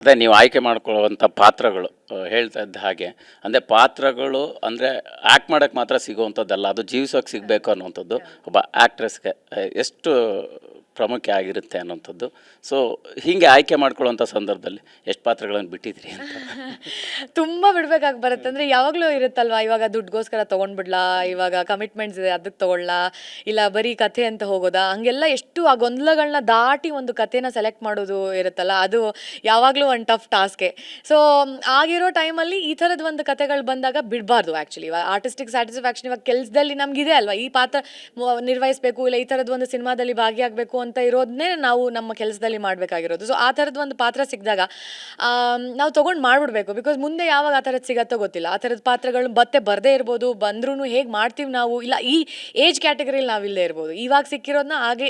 ಅದೇ ನೀವು ಆಯ್ಕೆ ಮಾಡ್ಕೊಳ್ಳುವಂಥ ಪಾತ್ರಗಳು ಹೇಳ್ತಾ ಇದ್ದ ಹಾಗೆ ಅಂದರೆ ಪಾತ್ರಗಳು ಅಂದರೆ ಆ್ಯಕ್ಟ್ ಮಾಡೋಕ್ಕೆ ಮಾತ್ರ ಸಿಗುವಂಥದ್ದಲ್ಲ, ಅದು ಜೀವಿಸೋಕೆ ಸಿಗಬೇಕು ಅನ್ನುವಂಥದ್ದು ಒಬ್ಬ ಆ್ಯಕ್ಟ್ರೆಸ್ಗೆ ಎಷ್ಟು ಪ್ರಾಮುಖ್ಯ ಆಗಿರುತ್ತೆ ಅನ್ನೋಂಥದ್ದು. ಸೊ ಹೀಗೆ ಆಯ್ಕೆ ಮಾಡ್ಕೊಳ್ಳುವಂಥ ಸಂದರ್ಭದಲ್ಲಿ ಎಷ್ಟು ಪಾತ್ರಗಳನ್ನು ಬಿಟ್ಟಿದ್ರಿ ಅಂತ? ತುಂಬ ಬಿಡ್ಬೇಕಾಗಿ ಬರುತ್ತೆ. ಅಂದರೆ ಯಾವಾಗಲೂ ಇರುತ್ತಲ್ವಾ, ಇವಾಗ ದುಡ್ಗೋಸ್ಕರ ತೊಗೊಂಡ್ಬಿಡ್ಲಾ, ಇವಾಗ ಕಮಿಟ್ಮೆಂಟ್ಸ್ ಇದೆ ಅದಕ್ಕೆ ತೊಗೊಳ್ಳಾ, ಇಲ್ಲ ಬರೀ ಕಥೆ ಅಂತ ಹೋಗೋದಾ, ಹಂಗೆಲ್ಲ ಎಷ್ಟು ಆ ಗೊಂದಲಗಳನ್ನ ದಾಟಿ ಒಂದು ಕಥೆನ ಸೆಲೆಕ್ಟ್ ಮಾಡೋದು ಇರುತ್ತಲ್ಲ, ಅದು ಯಾವಾಗಲೂ ಒಂದು ಟಫ್ ಟಾಸ್ಕೆ. ಸೊ ಆಗಿರೋ ಟೈಮಲ್ಲಿ ಈ ಥರದ್ದು ಒಂದು ಕಥೆಗಳು ಬಂದಾಗ ಬಿಡಬಾರ್ದು. ಆ್ಯಕ್ಚುಲಿ ಇವಾಗ ಆರ್ಟಿಸ್ಟಿಕ್ ಸ್ಯಾಟಿಸ್ಫ್ಯಾಕ್ಷನ್ ಇವಾಗ ಕೆಲಸದಲ್ಲಿ ನಮಗಿದೆ ಅಲ್ವಾ, ಈ ಪಾತ್ರ ನಿರ್ವಹಿಸಬೇಕು, ಇಲ್ಲ ಈ ಥರದ್ದು ಒಂದು ಸಿನಿಮಾದಲ್ಲಿ ಭಾಗಿಯಾಗಬೇಕು ಅಂತ ಇರೋದನ್ನೇ ನಾವು ನಮ್ಮ ಕೆಲಸದಲ್ಲಿ ಮಾಡಬೇಕಾಗಿರೋದು. ಸೊ ಆ ಥರದ್ದು ಒಂದು ಪಾತ್ರ ಸಿಕ್ಕಿದಾಗ ನಾವು ತೊಗೊಂಡು ಮಾಡಿಬಿಡ್ಬೇಕು. ಬಿಕಾಸ್ ಮುಂದೆ ಯಾವಾಗ ಆ ಥರದ್ದು ಸಿಗತ್ತೋ ಗೊತ್ತಿಲ್ಲ. ಆ ಥರದ ಪಾತ್ರಗಳು ಮತ್ತೆ ಬರದೇ ಇರ್ಬೋದು, ಬಂದ್ರೂ ಹೇಗೆ ಮಾಡ್ತೀವಿ ನಾವು, ಇಲ್ಲ ಈ ಏಜ್ ಕ್ಯಾಟಗರಿಲಿ ನಾವಿಲ್ಲದೆ ಇರ್ಬೋದು. ಇವಾಗ ಸಿಕ್ಕಿರೋದನ್ನ ಹಾಗೆ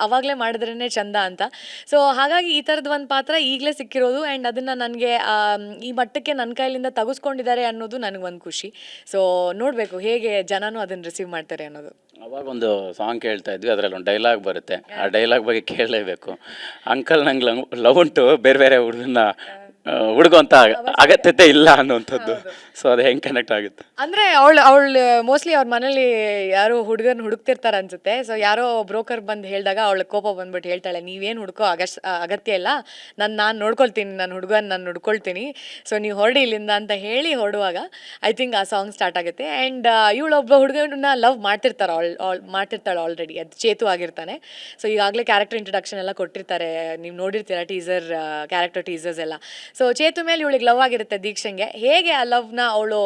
ಅವಾಗಲೇ ಮಾಡಿದ್ರೇ ಚಂದ ಅಂತ. ಸೊ ಹಾಗಾಗಿ ಈ ಥರದ್ದು ಒಂದು ಪಾತ್ರ ಈಗಲೇ ಸಿಕ್ಕಿರೋದು, ಆ್ಯಂಡ್ ಅದನ್ನು ನನಗೆ ಈ ಮಟ್ಟಕ್ಕೆ ನನ್ನ ಕೈಲಿಂದ ತೆಗೆಸ್ಕೊಂಡಿದ್ದಾರೆ ಅನ್ನೋದು ನನಗೊಂದು ಖುಷಿ. ಸೊ ನೋಡಬೇಕು ಹೇಗೆ ಜನನೂ ಅದನ್ನು ರಿಸೀವ್ ಮಾಡ್ತಾರೆ ಅನ್ನೋದು. ಅವಾಗ ಒಂದು ಸಾಂಗ್ ಕೇಳ್ತಾ ಇದ್ವಿ, ಅದರಲ್ಲಿ ಒಂದು ಡೈಲಾಗ್ ಬರುತ್ತೆ, ಆ ಡೈಲಾಗ್ ಬಗ್ಗೆ ಕೇಳಲೇಬೇಕು. ಅಂಕಲ್ ನಂಗೆ ಲವ್ ಉಂಟು, ಬೇರೆ ಬೇರೆ ಹುಡುಗುವಂಥ ಅಗತ್ಯತೆ ಇಲ್ಲ ಅನ್ನುವಂಥದ್ದು. ಸೊ ಅದು ಹೆಂಗೆ ಕನೆಕ್ಟ್ ಆಗುತ್ತೆ ಅಂದರೆ ಅವಳು ಮೋಸ್ಟ್ಲಿ ಅವ್ರ ಮನೇಲಿ ಯಾರೋ ಹುಡುಗನ ಹುಡುಕ್ತಿರ್ತಾರೆ ಅನ್ಸುತ್ತೆ. ಸೊ ಯಾರೋ ಬ್ರೋಕರ್ ಬಂದು ಹೇಳಿದಾಗ ಅವಳ ಕೋಪ ಬಂದ್ಬಿಟ್ಟು ಹೇಳ್ತಾಳೆ, ನೀವೇನು ಹುಡುಕೋ ಅಗತ್ಯ ಇಲ್ಲ, ನಾನು ನೋಡ್ಕೊಳ್ತೀನಿ, ನನ್ನ ಹುಡುಗನ ನಾನು ಹುಡ್ಕೊಳ್ತೀನಿ, ಸೊ ನೀವು ಹೊರಡಿ ಇಲ್ಲಿಂದ ಅಂತ ಹೇಳಿ ಹೊರಡುವಾಗ ಐ ಥಿಂಕ್ ಆ ಸಾಂಗ್ ಸ್ಟಾರ್ಟ್ ಆಗುತ್ತೆ. ಆ್ಯಂಡ್ ಇವಳೊಬ್ಬ ಹುಡುಗನ ಲವ್ ಮಾಡ್ತಿರ್ತಾರೆ, ಮಾಡ್ತಿರ್ತಾಳೆ ಆಲ್ರೆಡಿ, ಅದು ಚೇತು ಆಗಿರ್ತಾನೆ. ಸೊ ಈಗಾಗಲೇ ಕ್ಯಾರೆಕ್ಟರ್ ಇಂಟ್ರಡಕ್ಷನ್ ಎಲ್ಲ ಕೊಟ್ಟಿರ್ತಾರೆ, ನೀವು ನೋಡಿರ್ತೀರ ಟೀಸರ್, ಕ್ಯಾರೆಕ್ಟರ್ ಟೀಸರ್ಸ್ ಎಲ್ಲ. ಸೊ ಚೇತು ಮೇಲೆ ಇವಳಿಗೆ ಲವ್ ಆಗಿರುತ್ತೆ ದೀಕ್ಷಂಗೆ. ಹೇಗೆ ಆ ಲವ್ನ ಅವಳು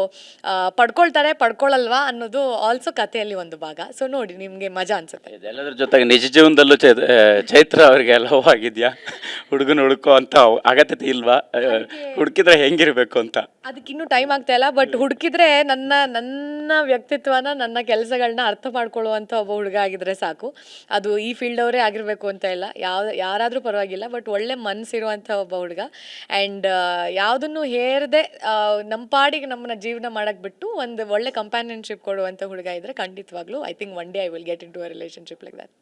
ಪಡ್ಕೊಳ್ಳಲ್ವಾ ಅನ್ನೋದು ಆಲ್ಸೋ ಕಥೆಯಲ್ಲಿ ಒಂದು ಭಾಗ. ಸೊ ನೋಡಿ, ನಿಮಗೆ ಮಜಾ ಅನ್ಸುತ್ತೆ. ಇದೆಲ್ಲದ್ರ ಜೊತೆಗೆ ನಿಜ ಜೀವನದಲ್ಲೂ ಚೈತ್ರ ಅವರಿಗೆ ಲವ್ ಆಗಿದೆಯಾ? ಹುಡುಗನ ಹುಡುಕೋ ಅಂತ ಅಗತ್ಯತೆ ಇಲ್ವಾ? ಹುಡುಕಿದ್ರೆ ಹೆಂಗಿರ್ಬೇಕು ಅಂತ ಅದಕ್ಕಿನ್ನೂ ಟೈಮ್ ಆಗ್ತಾ ಇಲ್ಲ. ಬಟ್ ಹುಡುಕಿದ್ರೆ ನನ್ನ ವ್ಯಕ್ತಿತ್ವನ, ನನ್ನ ಕೆಲಸಗಳನ್ನ ಅರ್ಥ ಮಾಡ್ಕೊಳ್ಳುವಂಥ ಒಬ್ಬ ಹುಡುಗ ಆಗಿದ್ರೆ ಸಾಕು. ಅದು ಈ ಫೀಲ್ಡ್ ಅವರೇ ಆಗಿರಬೇಕು ಅಂತ ಇಲ್ಲ, ಯಾರಾದರೂ ಪರವಾಗಿಲ್ಲ, ಬಟ್ ಒಳ್ಳೆ ಮನಸ್ಸಿರುವಂಥ ಒಬ್ಬ ಹುಡುಗ. ಆ್ಯಂಡ್ ಯಾವುದನ್ನು ಹೇರದೆ ನಮ್ಮ ಪಾಡಿಗೆ ನಮ್ಮನ್ನ ಜೀವನ ಮಾಡಕ್ಕೆ ಬಿಟ್ಟು ಒಂದು ಒಳ್ಳೆ ಕಂಪ್ಯಾನಿಯನ್ಶಿಪ್ ಕೊಡುವಂಥ ಹುಡುಗ ಇದ್ದರೆ ಖಂಡಿತವಾಗ್ಲೂ I think one day I will get into a relationship like that.